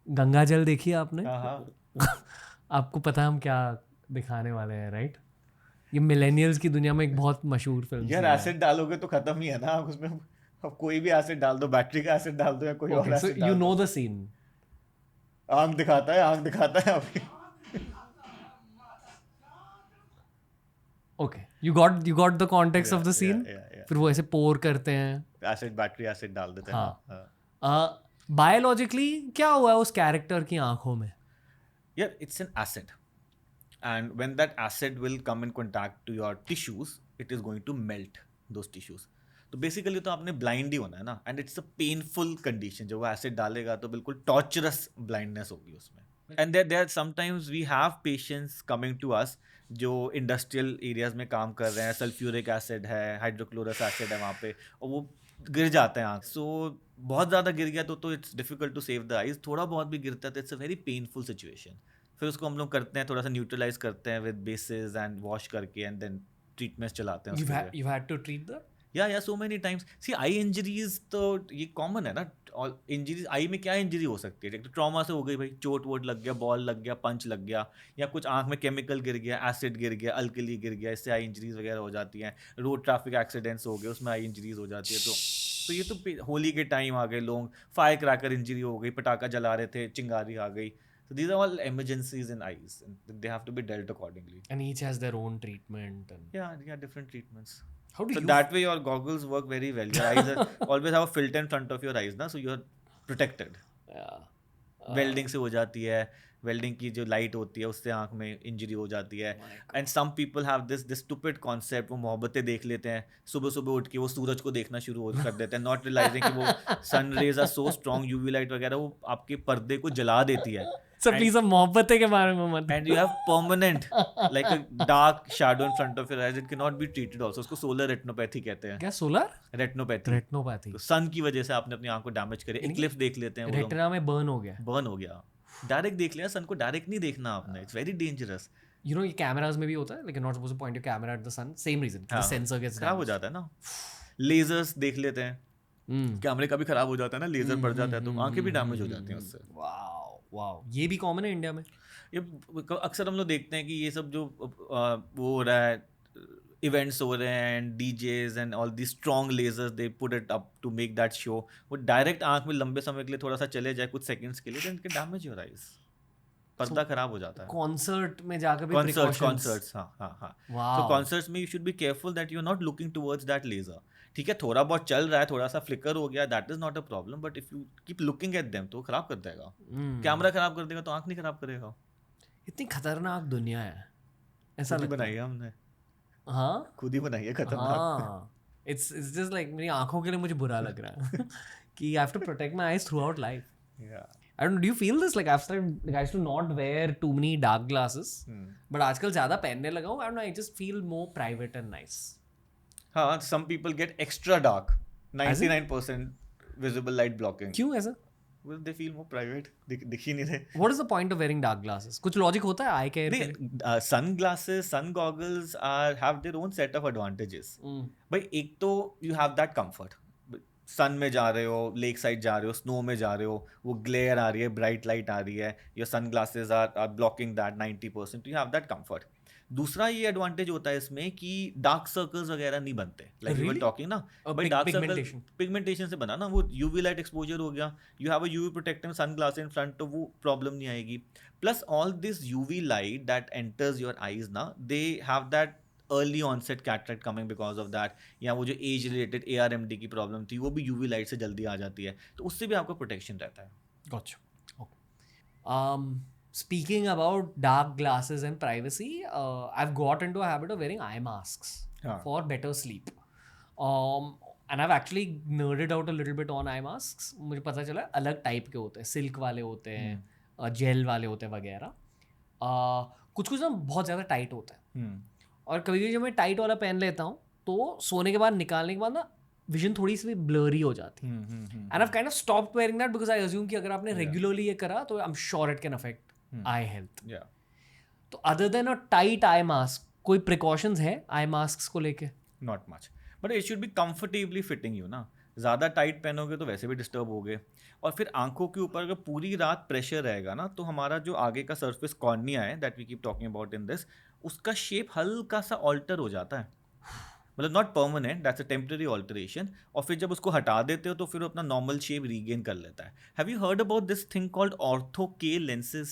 गंगा जल देखी है आपने? हाँ आपको पता है हम क्या दिखाने वाले हैं, राइट? ये मिलेनियल्स की दुनिया में एक बहुत मशहूर फिल्म यार, सीन है। एसिड डालोगे तो खत्म ही है ना, आप उसमें अब कोई भी एसिड डाल दो, बैटरी का एसिड डाल दो या कोई और ओके, सो एसिड यू डाल नो दो। The scene. आंख दिखाता है अभी। Okay, you got the context of the या सीन। या या फिर वो ऐसे पोर करते हैं। एसिड, बैटरी एसिड डाल देते हैं ना। हाँ। बायोलॉजिकली क्या हुआ है उस कैरेक्टर की आंखों में? यार, it's an acid, and when that acid will come in contact to your tissues, it is going to melt those tissues. तो बेसिकली तो आपने ब्लाइंड ही होना है ना, and it's a painful condition. जब वो एसिड डालेगा तो बिल्कुल टॉर्चरस ब्लाइंडनेस होगी उसमें। And there sometimes we have patients coming to us जो इंडस्ट्रियल एरियाज में काम कर रहे हैं, सल्फ्यूरिक एसिड है, हाइड्रोक्लोरस एसिड है वहाँ पे, और वो गिर जाते हैं आँख। सो बहुत ज़्यादा गिर गया तो it's difficult to save the eyes. थोड़ा बहुत भी गिरता है तो it's a very painful situation. फिर उसको हम लोग करते हैं, थोड़ा सा न्यूट्रलाइज करते हैं विद बेसिस एंड वॉश करके, एंड देन ट्रीटमेंट्स चलाते हैं उसके लिए। You had to treat that? या so many times. See, eye injuries तो ये कॉमन है ना। और इंजरीज आई में क्या इंजरी हो सकती है? एक तो ट्रॉमा से हो गई भाई, चोट वोट लग गया, बॉल लग गया, पंच लग गया, या कुछ आंख में केमिकल गिर गया, एसिड गिर गया, अल्कली गिर गया, इससे आई इंजरीज वगैरह हो जाती हैं। रोड ट्रैफिक एक्सीडेंट्स हो गए, उसमें आई इंजरीज हो जाती है। तो ये तो होली के टाइम आ गए, लोग फायर क्रैकर इंजरी हो गई, पटाखा जला रहे थे, चिंगारी आ गई। So these are all emergencies in eyes, and they have to be dealt accordingly. And each has their own treatment. And Yeah, different treatments. how do So you that way your goggles work very well. Your eyes are, always have a filter in front of your eyes, na? So you're protected. yeah. Welding से हो जाती है, welding की जो light होती है उससे आंख में इंजरी हो जाती है। And some people have this stupid concept, वो मोहब्बतें देख लेते हैं, सुबह सुबह उठ के वो सूरज को देखना शुरू कर देते हैं, नॉट रियलाइजिंग कि वो sun rays are so strong, UV light वगैरह वो आपके पर्दे को जला देती है। So please, अब मोहब्बतें के बारे में मत। And you have permanent, like a dark shadow in front of your eyes. It cannot be treated also. उसको solar retinopathy कहते हैं। क्या सोलर रेटिनोपैथी। रेटिनोपैथी? तो सन की वजह से आपने अपनी आंख को डैमेज करी, इक्लिप्स देख लेते हैं वो लोग, रेटिना में बर्न हो गया। बर्न हो गया। डायरेक्ट देख लिया, सन को डायरेक्ट नहीं देखना आपने, it's very dangerous. You know, ये कैमरास में भी होता है, like you're not supposed to point your camera at the sun. Same reason, the sensor gets खराब हो damaged. जाता है ना। लेजर्स देख लेते हैं, कैमरे का भी खराब हो जाता है ना, लेजर पड़ जाता है तो आंखें भी डैमेज हो जाती हैं उससे। वाओ, ये भी कॉमन है इंडिया में। ये अक्सर हम लोग देखते हैं कि ये सब जो वो हो रहा है, इवेंट्स हो रहे हैं, and DJs and all the strong lasers they put it up to make that show, वो डायरेक्ट आंख में लंबे समय के लिए थोड़ा सा चले जाए, कुछ सेकंड्स के लिए, then it can damage your eyes. पर्दा खराब हो जाता है। कॉन्सर्ट में जाकर भी कॉन्सर्ट्स, हाँ। तो कॉन्सर्ट्स में you should be careful that you are not looking towards that laser. ठीक है, थोड़ा बहुत चल रहा है, थोड़ा सा फ्लिकर हो गया, that is not a problem, but if you keep looking at them तो खराब कर देगा। कैमरा खराब कर देगा तो आंख नहीं खराब करेगा। इतनी खतरनाक दुनिया है, ऐसा खुद ही लगता बनाई है हमने। हाँ, खुद ही बनाई है खतरनाक। हाँ। इट्स जस्ट लाइक मेरी आंखों के लिए मुझे बुरा लग रहा है कि I have to protect my eyes throughout life. I don't know, do you feel this? Like I used to not wear too many dark glasses, but आजकल ज़्यादा पहनने लगा हूँ। I don't know, I just feel more private and nice. हाँ, some people get extra dark, 99% visible light blocking. क्यों ऐसा? Well, they feel more private. दिख ही नहीं रहे। What is the point of wearing dark glasses? कुछ logic होता है आई care के लिए? नहीं, sunglasses, sun goggles have their own set of advantages. भाई एक तो you have that comfort. सन में जा रहे हो, लेक साइड जा रहे हो, स्नो में जा रहे हो, वो ग्लेयर आ रही है, ब्राइट लाइट आ रही है, your sunglasses are blocking that 90%, you have that comfort. दूसरा ये एडवांटेज होता है इसमें कि डार्क सर्कल्स वगैरह नहीं बनते, लाइक यू वर टॉकिंग ना, भाई डार्क सर्कल पिगमेंटेशन से बना ना, वो यूवी लाइट एक्सपोजर हो गया, you have a UV protecting sun glasses in front, तो वो प्रॉब्लम नहीं आएगी। Plus all this UV light that enters your eyes ना, they have that early onset cataract coming because of that, या वो जो एज रिलेटेड ARMD की problem थी वो भी यूवी लाइट से जल्दी आ जाती है, तो उससे भी आपको प्रोटेक्शन रहता है। Gotcha. Okay. Speaking about dark glasses and privacy, I've got into a habit of wearing eye masks for better sleep. And I've actually nerded out a little bit on eye masks. मुझे पता चला अलग type के होते हैं, silk वाले होते हैं, जेल वाले होते हैं वगैरह। कुछ ना बहुत ज़्यादा टाइट होता है, और कभी कभी जब मैं टाइट वाला पहन लेता हूँ तो सोने के बाद निकालने के बाद ना विजन थोड़ी सी ब्लरी हो जाती है। And I kind of stopped wearing that because I assume कि अगर आपने रेगुलरली ये करा तो I am sure it can affect eye health. तो other than a tight eye mask, कोई प्रिकॉशंस है आई मास्क को लेके? Not much, but it should be comfortably fitting you ना। ज़्यादा टाइट पहनोगे तो वैसे भी डिस्टर्ब हो गए, और फिर आंखों के ऊपर अगर पूरी रात प्रेशर रहेगा ना, तो हमारा जो आगे का सरफेस कॉर्निया है that we keep talking about in this, उसका शेप हल्का सा ऑल्टर हो जाता है, मतलब not permanent, that's a temporary alteration, और फिर जब उसको हटा देते हो तो फिर वो अपना नॉर्मल शेप रीगेन कर लेता है। Have you heard about this thing called ortho K lenses?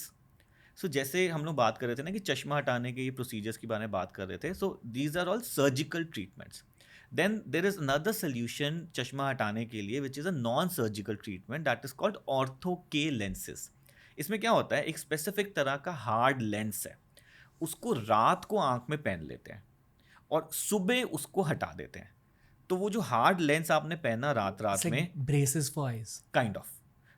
सो जैसे हम लोग बात कर रहे थे ना कि चश्मा हटाने के ये प्रोसीजर्स के बारे में बात कर रहे थे, so these are all surgical treatments. Then there is another solution चश्मा हटाने के लिए which is a non surgical treatment that is called ortho K lenses. इसमें क्या होता है, एक स्पेसिफिक तरह का हार्ड लेंस है, उसको रात को आंख में पहन लेते हैं और सुबह उसको हटा देते हैं। तो वो जो हार्ड लेंस आपने पहना रात रात में, braces for eyes kind of,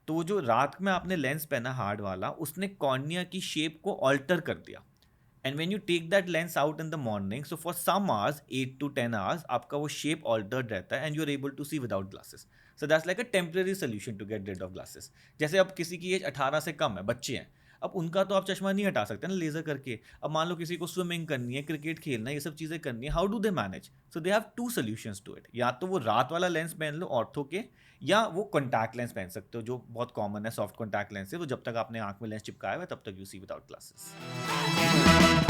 तो वो जो रात में आपने लेंस पहना हार्ड वाला, उसने कॉर्निया की शेप को ऑल्टर कर दिया। And when you take that lens out in the morning, so for some hours 8 to 10 hours आपका वो शेप ऑल्टर्ड रहता है and you are able to see without glasses. So that's like a temporary solution to get rid of glasses. जैसे अब किसी की as 18 से कम है, बच्चे हैं, अब उनका तो आप चश्मा नहीं हटा सकते ना लेजर करके। अब मान लो किसी को स्विमिंग करनी है, क्रिकेट खेलना है, ये सब चीज़ें करनी है, how do they manage? So they have two solutions to it, या तो वो रात वाला लेंस पहन लो ऑर्थो के, या वो कॉन्टैक्ट लेंस पहन सकते हो जो बहुत कॉमन है, सॉफ्ट कॉन्टैक्ट लेंस है, वो जब तक आपने आंख में लेंस चिपकाया हुआ है तब तक यू सी विदाउट ग्लासेस।